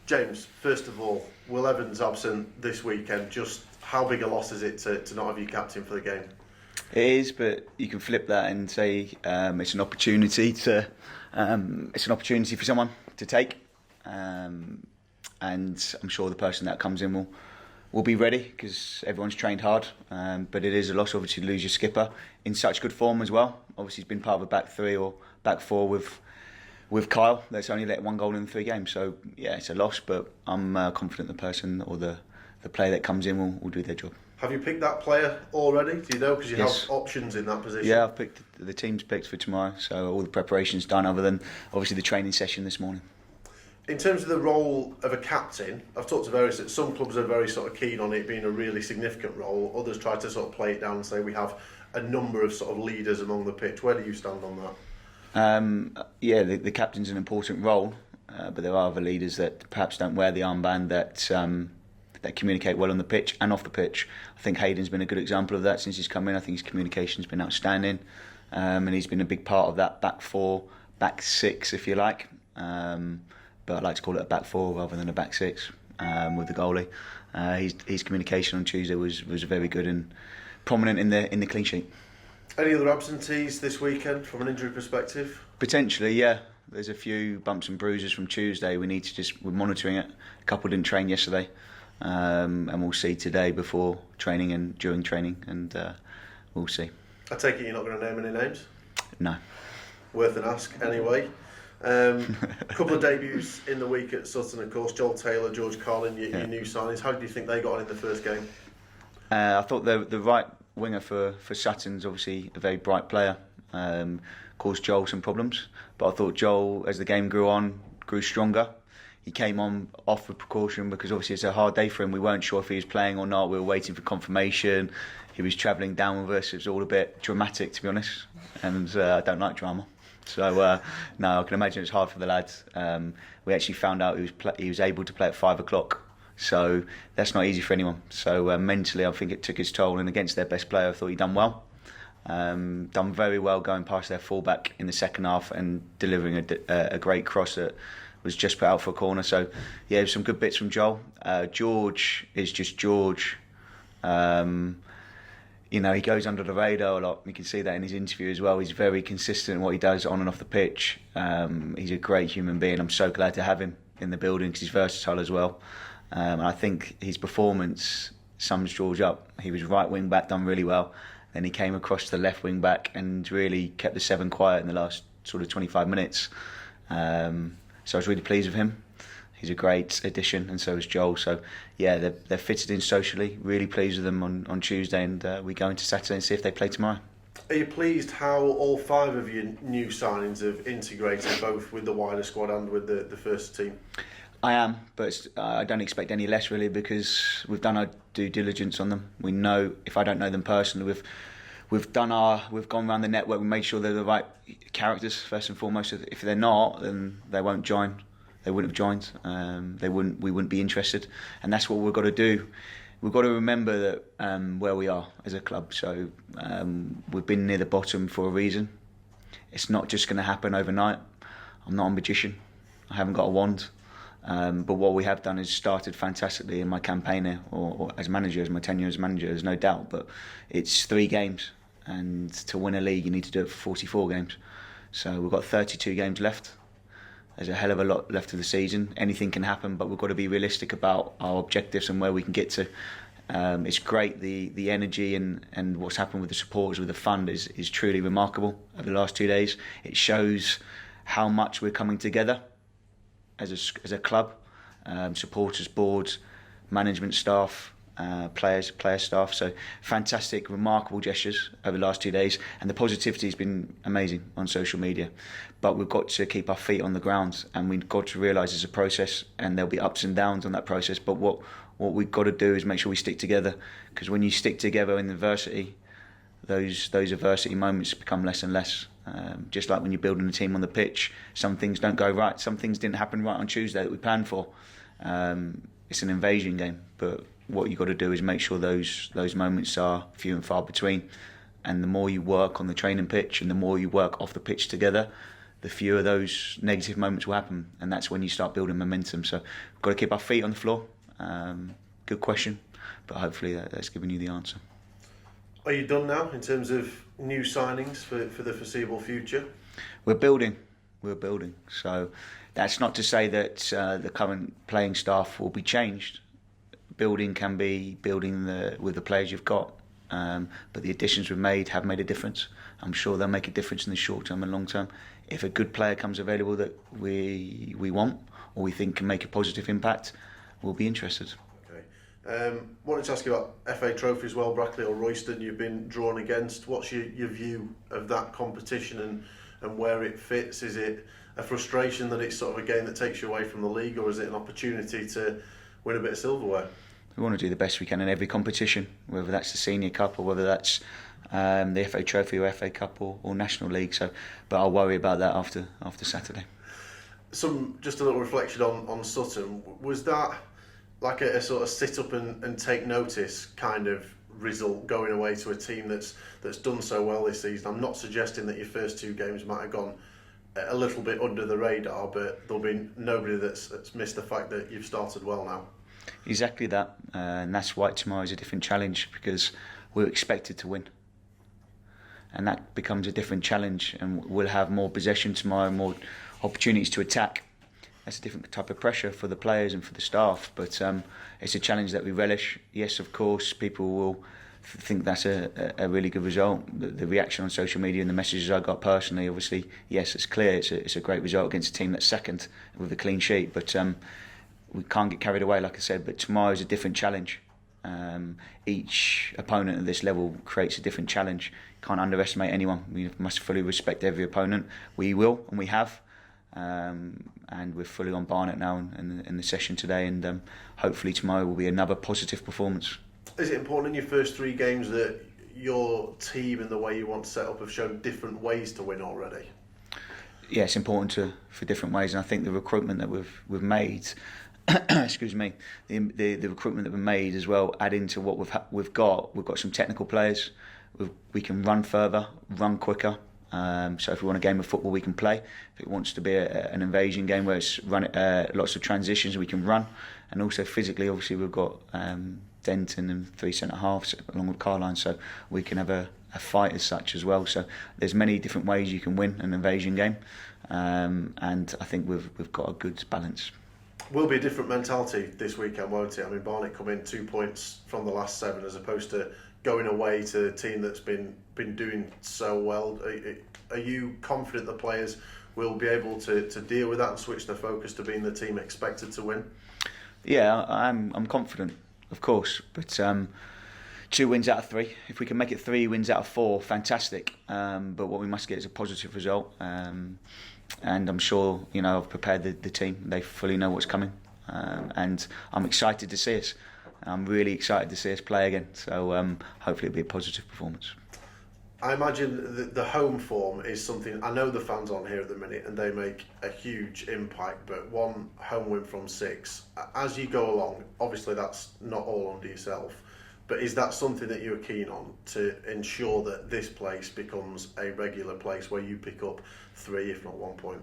James, first of all, Will Evans absent this weekend. Just how big a loss is it to not have you captain for the game? It is, but you can flip that and say it's an opportunity for someone to take, and I'm sure the person that comes in will be ready because everyone's trained hard. But it is a loss, obviously, to lose your skipper in such good form as well. Obviously, he's been part of a back three or back four with Kyle. That's only let 1 goal in 3 games, so yeah, it's a loss. But I'm confident the person or the player that comes in will do their job. Have you picked that player already? Do you know? Because you Yes. have options in that position. Yeah, I've picked the team's picked for tomorrow, so all the preparation's done other than obviously the training session this morning. In terms of the role of a captain, I've talked to various. Some clubs are very sort of keen on it being a really significant role. Others try to sort of play it down and say we have a number of sort of leaders along the pitch. Where do you stand on that? Yeah, the captain's an important role, but there are other leaders that perhaps don't wear the armband that communicate well on the pitch and off the pitch. I think Hayden's been a good example of that since he's come in. I think his communication's been outstanding, and he's been a big part of that back four, back six, if you like. But I like to call it a back four rather than a back six with the goalie. His communication on Tuesday was very good and prominent in the clean sheet. Any other absentees this weekend from an injury perspective? Potentially, yeah. There's a few bumps and bruises from Tuesday. We're monitoring it. A couple didn't train yesterday. And we'll see today before training and during training, and we'll see. I take it you're not going to name any names? No. Worth an ask anyway. A couple of debuts in the week at Sutton, of course. Joel Taylor, George Carlin, your new signings. How do you think they got on in the first game? I thought the right winger for Sutton's obviously a very bright player. Caused Joel some problems, but I thought Joel, as the game grew stronger. He came off with precaution because obviously it's a hard day for him. We weren't sure if he was playing or not. We were waiting for confirmation. He was travelling down with us. It was all a bit dramatic, to be honest. And I don't like drama. So, no, I can imagine it's hard for the lads. We actually found out he was able to play at 5 o'clock. So that's not easy for anyone. So mentally, I think it took its toll. And against their best player, I thought he'd done well. Done very well going past their fullback in the second half and delivering a great cross that was just put out for a corner. So yeah, some good bits from Joel. George is just George. He goes under the radar a lot. You can see that in his interview as well. He's very consistent in what he does on and off the pitch. He's a great human being. I'm so glad to have him in the building because he's versatile as well. And I think his performance sums George up. He was right wing back, done really well. Then he came across to the left wing back and really kept the 7 quiet in the last sort of 25 minutes. So I was really pleased with him. He's a great addition, and so is Joel. So yeah, they're fitted in socially. Really pleased with them on Tuesday, and we go into Saturday and see if they play tomorrow. Are you pleased how all 5 of your new signings have integrated both with the wider squad and with the first team? I am, but I don't expect any less really because we've done our due diligence on them. We know, if I don't know them personally, we've gone around the network. We made sure they're the right characters first and foremost. If they're not, then they won't join. They wouldn't have joined. We wouldn't be interested, and that's what we've got to do. We've got to remember that where we are as a club. So we've been near the bottom for a reason. It's not just going to happen overnight. I'm not a magician. I haven't got a wand. But what we have done is started fantastically in my campaign here, or as manager, as my tenure as manager, there's no doubt. But it's 3 games, and to win a league, you need to do it for 44 games. So we've got 32 games left. There's a hell of a lot left of the season. Anything can happen, but we've got to be realistic about our objectives and where we can get to. It's great, the energy and what's happened with the supporters, with the fund is truly remarkable over the last 2 days. It shows how much we're coming together as a club, supporters, boards, management staff, player staff. So fantastic, remarkable gestures over the last 2 days, and the positivity has been amazing on social media. But we've got to keep our feet on the ground, and we've got to realise it's a process, and there'll be ups and downs on that process. But what we've got to do is make sure we stick together, because when you stick together in adversity, those adversity moments become less and less. Just like when you're building a team on the pitch, some things don't go right. Some things didn't happen right on Tuesday that we planned for. It's an invasion game, but what you've got to do is make sure those moments are few and far between. And the more you work on the training pitch and the more you work off the pitch together, the fewer those negative moments will happen, and that's when you start building momentum. So we've got to keep our feet on the floor. Good question, but hopefully that's given you the answer. Are you done now in terms of new signings for the foreseeable future? We're building. So that's not to say that the current playing staff will be changed. Building can be building with the players you've got, but the additions we've made have made a difference. I'm sure they'll make a difference in the short term and long term. If a good player comes available that we want or we think can make a positive impact, we'll be interested. Wanted to ask you about FA Trophy as well, Brackley or Royston. You've been drawn against. What's your view of that competition and where it fits? Is it a frustration that it's sort of a game that takes you away from the league, or is it an opportunity to win a bit of silverware? We want to do the best we can in every competition, whether that's the Senior Cup or whether that's the FA Trophy or FA Cup or National League. So, but I'll worry about that after Saturday. Just a little reflection on Sutton. Was that like a sort of sit up and take notice kind of result, going away to a team that's done so well this season? I'm not suggesting that your first two games might have gone a little bit under the radar, but there'll be nobody that's missed the fact that you've started well now. Exactly that, and that's why tomorrow is a different challenge, because we're expected to win, and that becomes a different challenge, and we'll have more possession tomorrow, more opportunities to attack. That's a different type of pressure for the players and for the staff, but it's a challenge that we relish. Yes, of course, people will think that's a really good result. The reaction on social media and the messages I got personally, obviously, yes, it's clear it's a great result against a team that's second with a clean sheet, but we can't get carried away, like I said. But tomorrow is a different challenge. Each opponent at this level creates a different challenge. Can't underestimate anyone. We must fully respect every opponent. We will, and we have. And we're fully on Barnet now in the session today, and hopefully tomorrow will be another positive performance. Is it important in your first three games that your team and the way you want to set up have shown different ways to win already? Yeah, it's important for different ways, and I think the recruitment that we've made, excuse me, the recruitment that we've made as well, add into what we've got. We've got some technical players. We can run further, run quicker. So if we want a game of football, we can play. If it wants to be an invasion game where it's lots of transitions, we can run. And also physically, obviously, we've got Denton and three centre-halves along with Carline, so we can have a fight as such as well. So there's many different ways you can win an invasion game, and I think we've got a good balance. Will be a different mentality this weekend, won't it? I mean, Barnet come in 2 points from the last 7 as opposed to going away to a team that's been doing so well. Are you confident the players will be able to deal with that and switch their focus to being the team expected to win? Yeah, I'm confident, of course, but 2 wins out of 3. If we can make it 3 wins out of 4, fantastic. But what we must get is a positive result. And I'm sure, I've prepared the team. They fully know what's coming. And I'm excited to see us. I'm really excited to see us play again. So hopefully it'll be a positive performance. I imagine the home form is something, I know the fans on here at the minute and they make a huge impact, but 1 home win from 6, as you go along, obviously that's not all under yourself, but is that something that you're keen on, to ensure that this place becomes a regular place where you pick up 3 if not 1 point?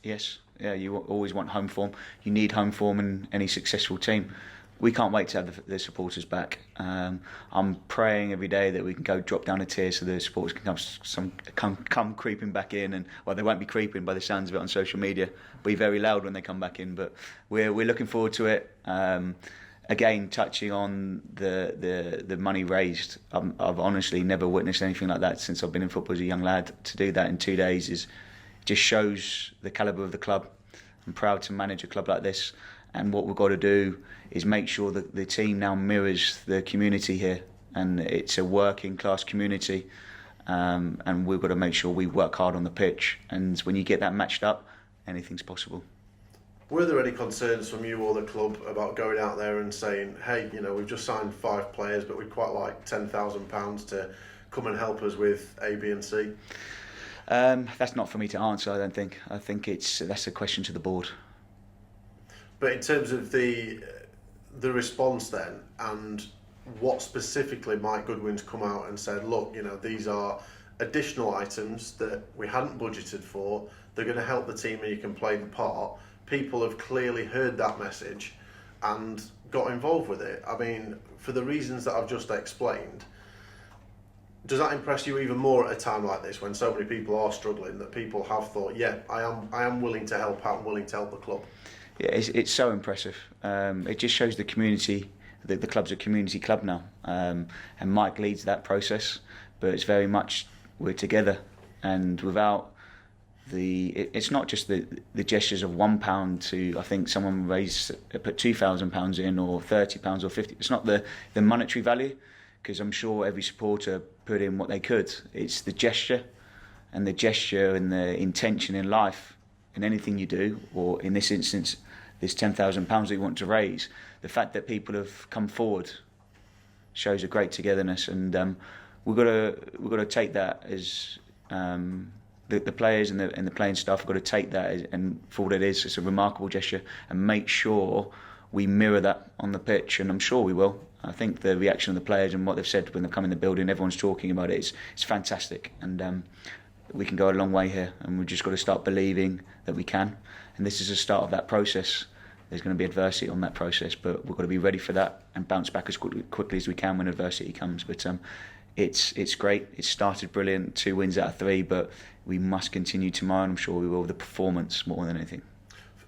Yes, yeah, you always want home form. You need home form in any successful team. We can't wait to have the supporters back. I'm praying every day that we can go drop down a tier so the supporters can come creeping back in, and well, they won't be creeping by the sounds of it on social media. Be very loud when they come back in, but we're looking forward to it. Again, touching on the money raised, I've honestly never witnessed anything like that since I've been in football as a young lad. To do that in 2 days just shows the calibre of the club. I'm proud to manage a club like this. And what we've got to do is make sure that the team now mirrors the community here, and it's a working class community, and we've got to make sure we work hard on the pitch, and when you get that matched up, anything's possible. Were there any concerns from you or the club about going out there and saying, hey, we've just signed 5 players but we'd quite like £10,000 to come and help us with A, B and C? That's not for me to answer, I don't think. I think that's a question to the board. But in terms of the response then, and what specifically Mike Goodwin's come out and said, look, these are additional items that we hadn't budgeted for. They're going to help the team and you can play the part. People have clearly heard that message and got involved with it. I mean, for the reasons that I've just explained, does that impress you even more at a time like this when so many people are struggling, that people have thought, yeah, I am willing to help out and willing to help the club? Yeah, it's so impressive. It just shows the community, that the club's a community club now. And Mike leads that process, but it's very much we're together. And without it's not just the gestures of £1 to, I think someone put £2,000 in, or £30 or £50. It's not the monetary value, because I'm sure every supporter put in what they could. It's the gesture and the intention in life, in anything you do, or in this instance, this £10,000 that you want to raise. The fact that people have come forward shows a great togetherness, and we've got to take that as the players and the playing staff have got to take that and for what it is. It's a remarkable gesture, and make sure we mirror that on the pitch, and I'm sure we will. I think the reaction of the players and what they've said when they've come in the building, everyone's talking about it. It's fantastic, and we can go a long way here, and we've just got to start believing that we can. And this is the start of that process. There's going to be adversity on that process, but we've got to be ready for that and bounce back as quickly as we can when adversity comes. But it's great. It started brilliant, 2 wins out of 3, but we must continue tomorrow, and I'm sure we will. The performance more than anything.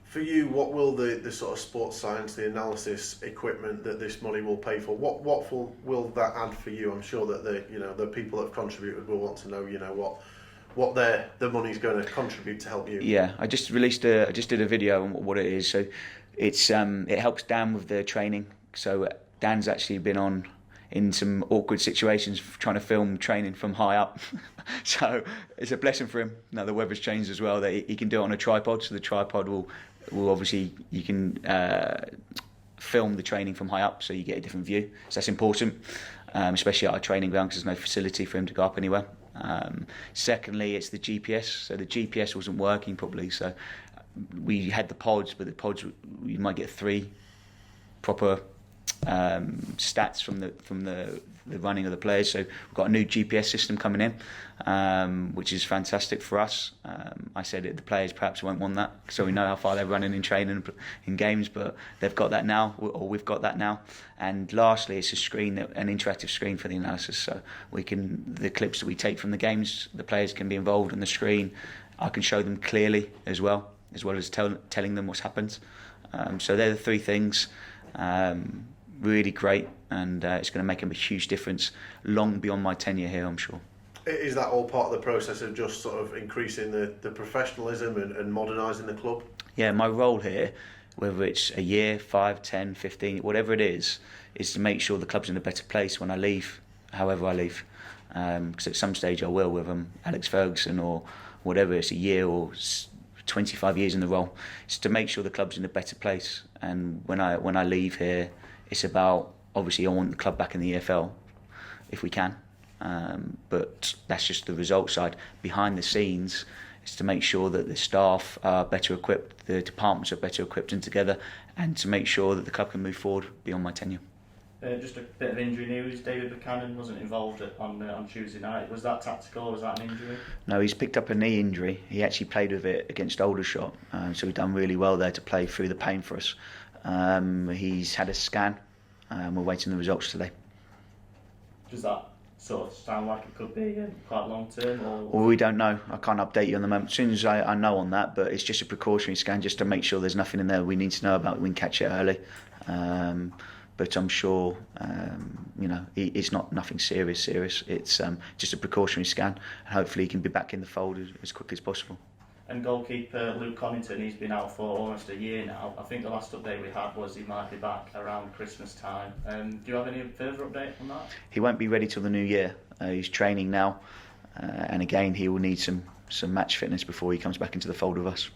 For you, what will the sort of sports science, the analysis equipment that this money will pay for, what will that add for you? I'm sure that the people that have contributed will want to know what the money's going to contribute to help you. Yeah, I just did a video on what it is. So it helps Dan with the training. So Dan's actually been in some awkward situations trying to film training from high up. So it's a blessing for him. Now the weather's changed as well, that he can do it on a tripod. So the tripod will obviously, you can film the training from high up, so you get a different view. So that's important, especially at our training ground, because there's no facility for him to go up anywhere. Secondly, it's the GPS. So the GPS wasn't working properly. So we had the pods, but the pods, you might get 3 proper stats from the running of the players. So we've got a new GPS system coming in, which is fantastic for us. I said the players perhaps won't want that, so we know how far they're running in training, in games, but they've got that now, or we've got that now. And lastly, it's an interactive screen for the analysis, so the clips that we take from the games, the players can be involved on the screen. I can show them clearly as well as telling them what's happened. So they're the 3 things. Really great, and it's going to make a huge difference long beyond my tenure here, I'm sure. Is that all part of the process of just sort of increasing the professionalism and modernising the club? Yeah, my role here, whether it's a year, 5, 10, 15, whatever it is to make sure the club's in a better place when I leave, however I leave. Because at some stage I will, whether Alex Ferguson or whatever, it's a year or 25 years in the role. It's to make sure the club's in a better place. And when I leave here, it's about, obviously I want the club back in the EFL if we can, but that's just the result side. Behind the scenes, it's to make sure that the staff are better equipped, the departments are better equipped and together, and to make sure that the club can move forward beyond my tenure. Just a bit of injury news. David Buchanan wasn't involved on Tuesday night. Was that tactical or was that an injury? No, he's picked up a knee injury. He actually played with it against Aldershot, so he's done really well there to play through the pain for us. He's had a scan. We're waiting the results today. Does that sort of sound like it could be quite long term? Well, we don't know. I can't update you on the moment. As soon as I know on that, but it's just a precautionary scan just to make sure there's nothing in there we need to know about. We can catch it early. But I'm sure, it's not nothing serious. It's just a precautionary scan, and hopefully he can be back in the fold as quickly as possible. And goalkeeper Luke Connington, he's been out for almost a year now. I think the last update we had was he might be back around Christmas time. Do you have any further update on that? He won't be ready till the new year. He's training now, and again he will need some match fitness before he comes back into the fold with us.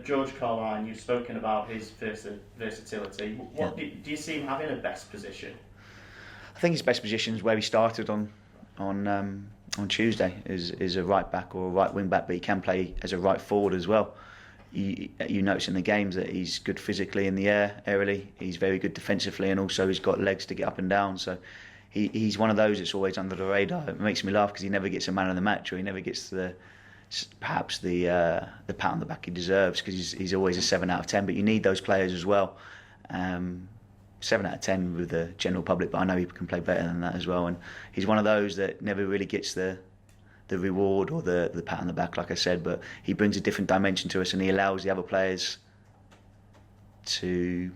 George Carline, you've spoken about his versatility. What do you see him having a best position? I think his best position is where he started on Tuesday, is a right back or a right wing back, but he can play as a right forward as well. You notice in the games that he's good physically in the air, aerially. He's very good defensively, and also he's got legs to get up and down. So he's one of those that's always under the radar. It makes me laugh because he never gets a man of the match, or he never gets perhaps the pat on the back he deserves, because he's always a 7 out of 10. But you need those players as well. 7 out of 10 with the general public, but I know he can play better than that as well. And he's one of those that never really gets the reward or the pat on the back, like I said. But he brings a different dimension to us, and he allows the other players to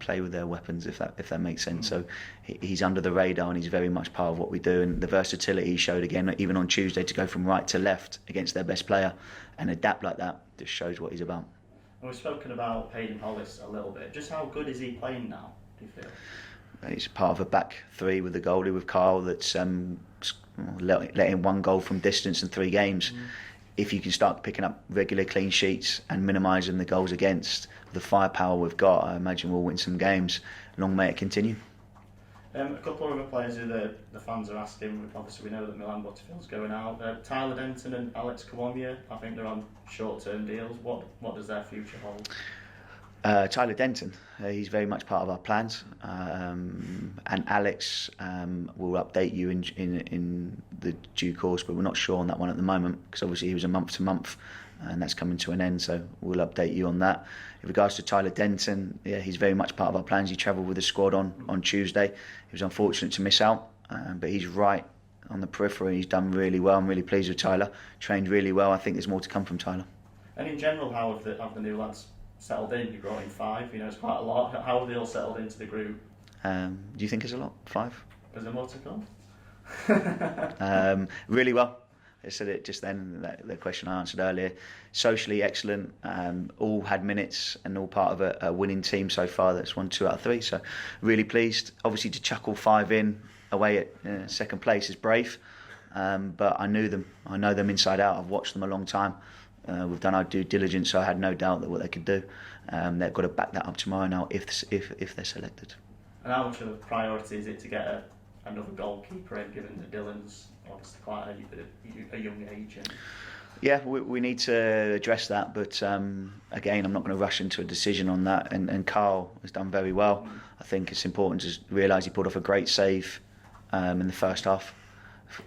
play with their weapons, if that makes sense. So he's under the radar, and he's very much part of what we do. And the versatility he showed again, even on Tuesday, to go from right to left against their best player and adapt like that, just shows what he's about. And we've spoken about Hayden Hollis a little bit. Just how good is he playing now, do you feel? He's part of a back three with the goalie, with Carl, that's letting 1 goal from distance in 3 games. If you can start picking up regular clean sheets and minimising the goals against, the firepower we've got, I imagine we'll win some games. Long may it continue. A couple of other players who the fans are asking, obviously we know that Milan Butterfield's going out. Tyler Denton and Alex Kawamia, I think they're on short-term deals. What does their future hold? Tyler Denton, he's very much part of our plans, and Alex will update you in the due course, but we're not sure on that one at the moment, because obviously he was a month to month, and that's coming to an end, so we'll update you on that. In regards to Tyler Denton, yeah, he's very much part of our plans. He travelled with the squad on Tuesday. He was unfortunate to miss out, but he's right on the periphery. He's done really well. I'm really pleased with Tyler. Trained really well. I think there's more to come from Tyler. And in general, how have the new lads settled in? You brought in 5, it's quite a lot. How have they all settled into the group? Do you think it's a lot? 5? Is there more to come? Really well. I said it just then, the question I answered earlier. Socially excellent, all had minutes, and all part of a winning team so far that's won 2 out of 3. So really pleased. Obviously to chuck all 5 in away at second place is brave, but I knew them. I know them inside out. I've watched them a long time. We've done our due diligence, so I had no doubt that what they could do. They've got to back that up tomorrow now if they're selected. And how much of a priority is it to get another goalkeeper in, given that Dylan's obviously quite a young age? Yeah, we need to address that, but again, I'm not going to rush into a decision on that. And Carl has done very well. I think it's important to realise he pulled off a great save in the first half,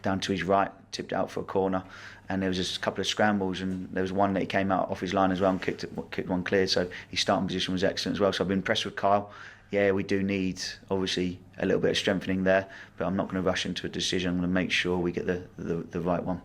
down to his right, tipped out for a corner, and there was just a couple of scrambles, and there was one that he came out off his line as well and kicked one clear, so his starting position was excellent as well. So I've been impressed with Kyle. Yeah, we do need obviously a little bit of strengthening there, but I'm not going to rush into a decision. I'm going to make sure we get the right one.